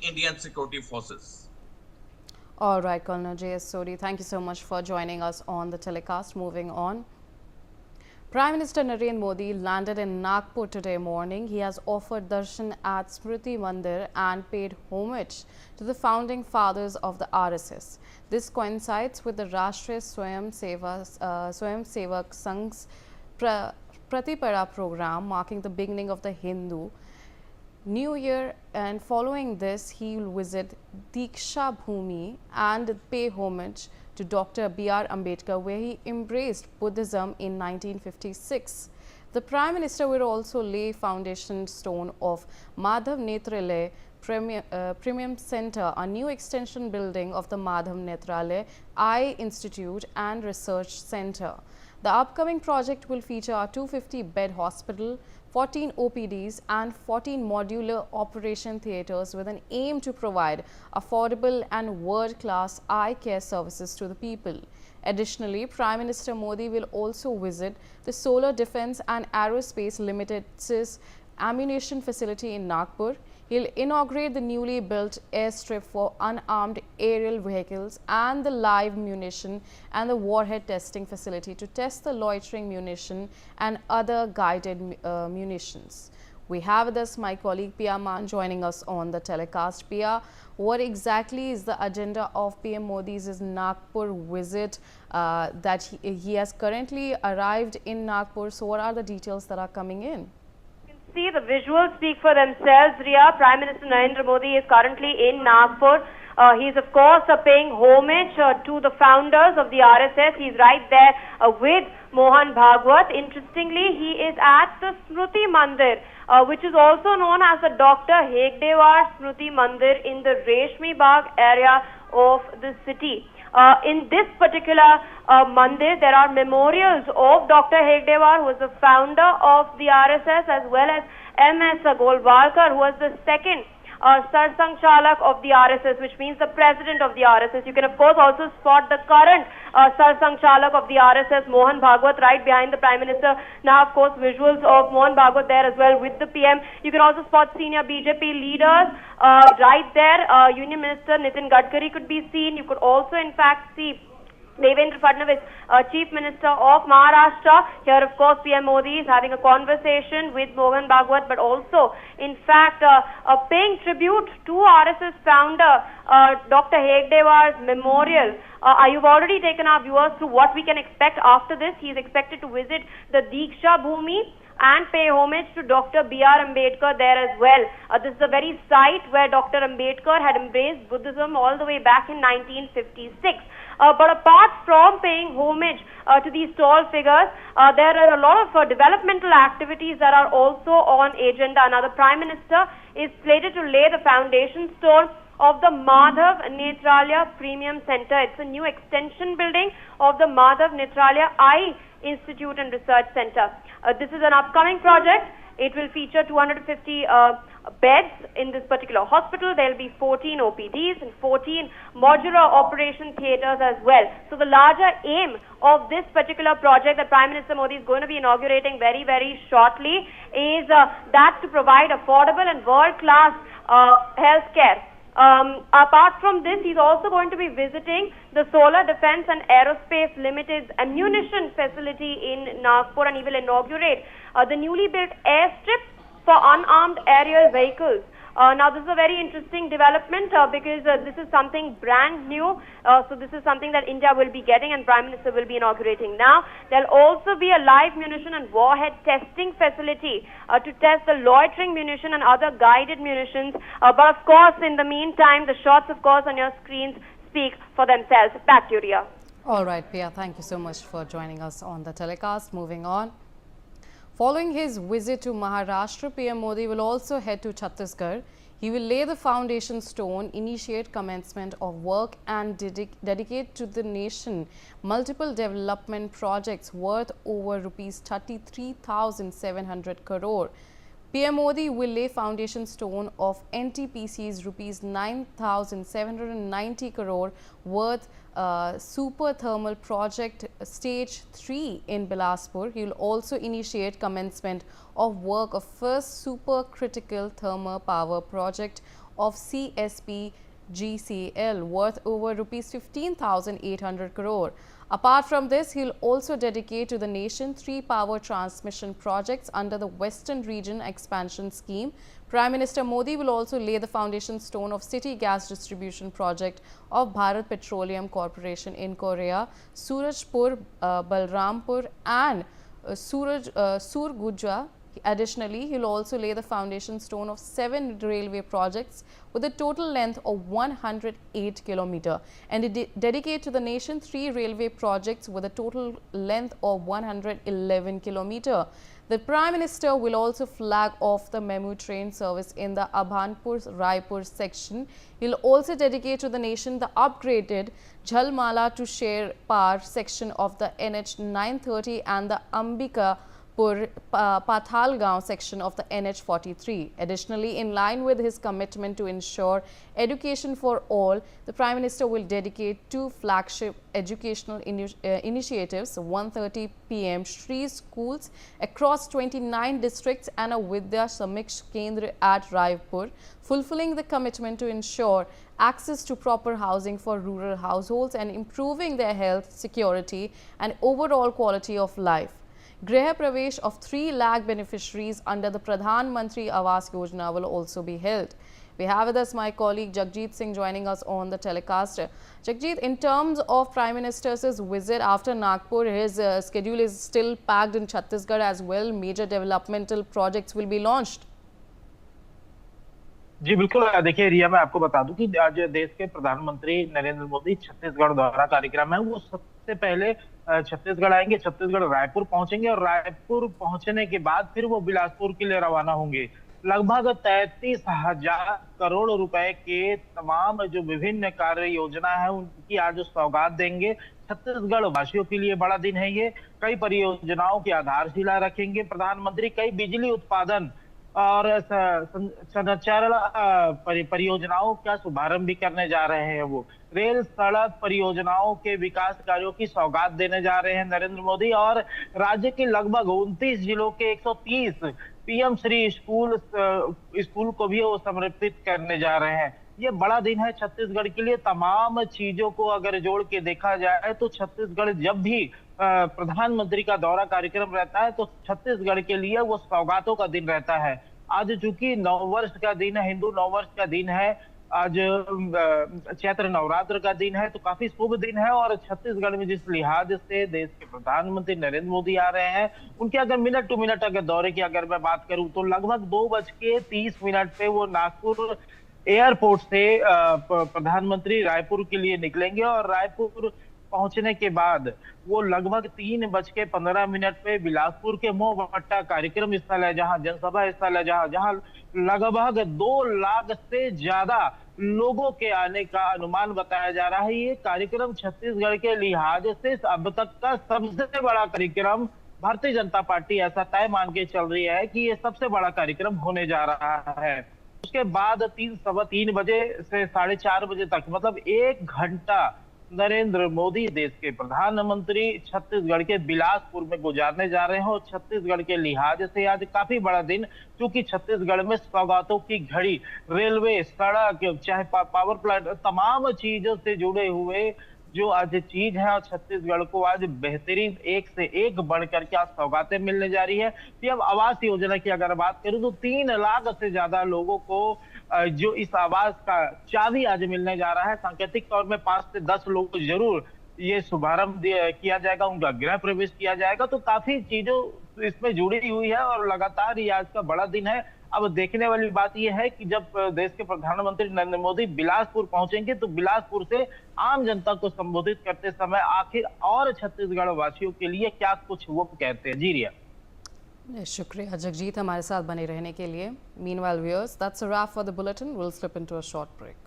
Indian security forces. All right, Colonel J.S. Sodi, thank you so much for joining us on the telecast. Moving on. Prime Minister Narendra Modi landed in Nagpur today morning. He has offered darshan at Smruti Mandir and paid homage to the founding fathers of the RSS. This coincides with the Rashtriya Swayam Sevak Sangh's Pratipara program, marking the beginning of the Hindu New Year, and following this he will visit Diksha Bhumi and pay homage to Dr. B.R. Ambedkar, where he embraced Buddhism in 1956. The Prime Minister will also lay foundation stone of Madhav Netralaya Premium Center, a new extension building of the Madhav Netralaya Eye Institute and Research Center. The upcoming project will feature a 250-bed hospital, 14 OPDs and 14 modular operation theatres with an aim to provide affordable and world-class eye care services to the people. Additionally, Prime Minister Modi will also visit the Solar Defence and Aerospace Limited's ammunition facility in Nagpur. He'll inaugurate the newly built airstrip for unarmed aerial vehicles and the live munition and the warhead testing facility to test the loitering munition and other guided munitions. We have with us my colleague Pia Man joining us on the telecast. Pia, what exactly is the agenda of PM Modi's Nagpur visit that he has currently arrived in Nagpur? So what are the details that are coming in? See, the visuals speak for themselves, Riya. Prime Minister Narendra Modi is currently in Nagpur. He is, of course, paying homage to the founders of the RSS. He's right there with Mohan Bhagwat. Interestingly, he is at the Smruti Mandir, which is also known as the Dr. Hedgewar Smruti Mandir in the Reshmi Bagh area of the city. In this particular mandir, there are memorials of Dr. Hedgewar, who was the founder of the RSS, as well as M.S. Golwalkar, who was the second Sarsanchalak of the RSS, which means the president of the RSS. You can, of course, also spot the current Sarsanchalak of the RSS, Mohan Bhagwat, right behind the Prime Minister. Now, of course, visuals of Mohan Bhagwat there as well with the PM. You can also spot senior BJP leaders right there. Union Minister Nitin Gadkari could be seen. You could also, in fact, see Devendra Fadnavis, Chief Minister of Maharashtra. Here, of course, PM Modi is having a conversation with Mohan Bhagwat, but also, in fact, paying tribute to RSS founder Dr. Hedgewar's memorial. You've already taken our viewers through what we can expect after this. He is expected to visit the Diksha Bhumi and pay homage to Dr. B.R. Ambedkar there as well. This is the very site where Dr. Ambedkar had embraced Buddhism all the way back in 1956. But apart from paying homage to these tall figures, there are a lot of developmental activities that are also on agenda. Now, the Prime Minister is slated to lay the foundation stone of the Madhav Netralaya Premium Center. It's a new extension building of the Madhav Netralaya Eye Institute and Research Center. This is an upcoming project. It will feature 250 beds in this particular hospital. There will be 14 OPDs and 14 modular operation theatres as well. So the larger aim of this particular project that Prime Minister Modi is going to be inaugurating very, very shortly is that to provide affordable and world-class health care. Apart from this, he's also going to be visiting the Solar Defence and Aerospace Limited's ammunition facility in Nagpur, and he will inaugurate the newly built airstrip for unarmed aerial vehicles. Now, this is a very interesting development because this is something brand new. So this is something that India will be getting and Prime Minister will be inaugurating now. There will also be a live munition and warhead testing facility to test the loitering munition and other guided munitions. But of course, in the meantime, the shots, of course, on your screens speak for themselves. Back to you, Riya. All right, Pia, thank you so much for joining us on the telecast. Moving on. Following his visit to Maharashtra, PM Modi will also head to Chhattisgarh. He will lay the foundation stone, initiate commencement of work and dedicate to the nation multiple development projects worth over rupees 33,700 crore. PM Modi will lay foundation stone of NTPC's rupees 9,790 crore worth super thermal project stage 3 in Bilaspur. He will also initiate commencement of work of first supercritical thermal power project of CSPGCL worth over rupees 15,800 crore. Apart from this, he'll also dedicate to the nation 3 power transmission projects under the Western Region Expansion Scheme. Prime Minister Modi will also lay the foundation stone of city gas distribution project of Bharat Petroleum Corporation in Korea, Surajpur, Balrampur and Surguja. Additionally, he will also lay the foundation stone of 7 railway projects with a total length of 108 km and dedicate to the nation 3 railway projects with a total length of 111 km. The Prime Minister will also flag off the memo train service in the Abhanpur-Raipur section. He will also dedicate to the nation the upgraded Jhalmala to Sher Par section of the NH 930 and the Ambika Pathalgaon section of the NH 43. Additionally, in line with his commitment to ensure education for all, the Prime Minister will dedicate 2 flagship educational initiatives, 1:30 p.m. Shri schools across 29 districts and a Vidya Samiksha Kendra at Raipur, fulfilling the commitment to ensure access to proper housing for rural households and improving their health, security and overall quality of life. Griha Pravesh of 3 lakh beneficiaries under the Pradhan Mantri Awas Yojana will also be held. We have with us my colleague Jagjit Singh joining us on the telecast. Jagjit, in terms of Prime Minister's visit after Nagpur, his schedule is still packed in Chhattisgarh as well. Major developmental projects will be launched. जी बिल्कुल। देखिए रिया, मैं आपको बता दूं कि आज देश के प्रधानमंत्री नरेंद्र मोदी छत्तीसगढ़ दौरा कार्यक्रम है। वो सबसे पहले छत्तीसगढ़ आएंगे, छत्तीसगढ़ रायपुर पहुंचेंगे और रायपुर पहुंचने के बाद फिर वो बिलासपुर के लिए रवाना होंगे। लगभग 33,000 करोड़ रुपए के तमाम जो विभिन्न कार्य योजना है उनकी आज सौगात देंगे। छत्तीसगढ़ वासियों के लिए बड़ा दिन है ये। कई परियोजनाओं की आधारशिला रखेंगे प्रधानमंत्री। कई बिजली उत्पादन और संचारण परियोजनाओं का शुभारंभ भी करने जा रहे हैं। वो रेल सड़क परियोजनाओं के विकास कार्यों की सौगात देने जा रहे हैं नरेंद्र मोदी और राज्य के लगभग 29 जिलों के 130 पीएम श्री स्कूल को भी वो समर्पित करने जा रहे हैं। ये बड़ा दिन है छत्तीसगढ़ के लिए। तमाम चीजों को अगर जोड़ के देखा जाए तो छत्तीसगढ़ जब भी प्रधानमंत्री का दौरा कार्यक्रम रहता है तो छत्तीसगढ़ के लिए वो सौगातों का दिन रहता है। आज चूंकि नववर्ष का दिन है, हिंदू नववर्ष का दिन है, आज चैत्र नवरात्र का दिन है, तो काफी शुभ दिन है। और छत्तीसगढ़ में जिस लिहाज से देश के प्रधानमंत्री नरेंद्र मोदी आ रहे हैं, उनके अगर मिनट टू मिनट अगर दौरे की अगर मैं बात करूं तो लगभग 2:30 पे वो नागपुर एयरपोर्ट से प्रधानमंत्री रायपुर के लिए निकलेंगे और रायपुर पहुंचने के बाद वो लगभग 3:15 पे बिलासपुर के मोहभट्टा कार्यक्रम स्थल है, जहां जनसभा स्थल है, जहां लगभग 2 लाख से ज्यादा लोगों के आने का अनुमान बताया जा रहा है। ये कार्यक्रम छत्तीसगढ़ के लिहाज से अब तक का सबसे बड़ा कार्यक्रम, भारतीय जनता पार्टी ऐसा तय मान के चल रही है कि ये सबसे बड़ा कार्यक्रम होने जा रहा है। उसके बाद 3-3:15 बजे से 4:30 बजे तक, मतलब 1 घंटा नरेंद्र मोदी देश के प्रधानमंत्री छत्तीसगढ़ के बिलासपुर में गुजारने जा रहे हैं। और छत्तीसगढ़ के लिहाज से आज काफी बड़ा दिन, क्योंकि छत्तीसगढ़ में सौगातों की घड़ी, रेलवे, सड़क, चाहे पावर प्लांट, तमाम चीजों से जुड़े हुए जो आज चीज है और छत्तीसगढ़ को आज बेहतरीन एक से एक बढ़ करके आज सौगातें मिलने जा रही है। पीएम आवास योजना की अगर बात करूं तो 3 लाख से ज्यादा लोगों को जो इस आवास का चाबी आज मिलने जा रहा है। सांकेतिक तौर में 5 से 10 लोग जरूर ये शुभारंभ किया जाएगा, उनका गृह प्रवेश किया जाएगा। तो काफी चीजों इसमें जुड़ी हुई है और लगातार ये आज का बड़ा दिन है। अब देखने वाली बात यह है कि जब देश के प्रधानमंत्री नरेंद्र मोदी बिलासपुर पहुंचेंगे तो बिलासपुर से आम जनता को संबोधित करते समय आखिर और छत्तीसगढ़ वासियों के लिए क्या कुछ वो कहते हैं। जी रिया। शुक्रिया जगजीत हमारे साथ बने रहने के लिए। Meanwhile viewers, that's a wrap for the bulletin. We'll slip into a short break.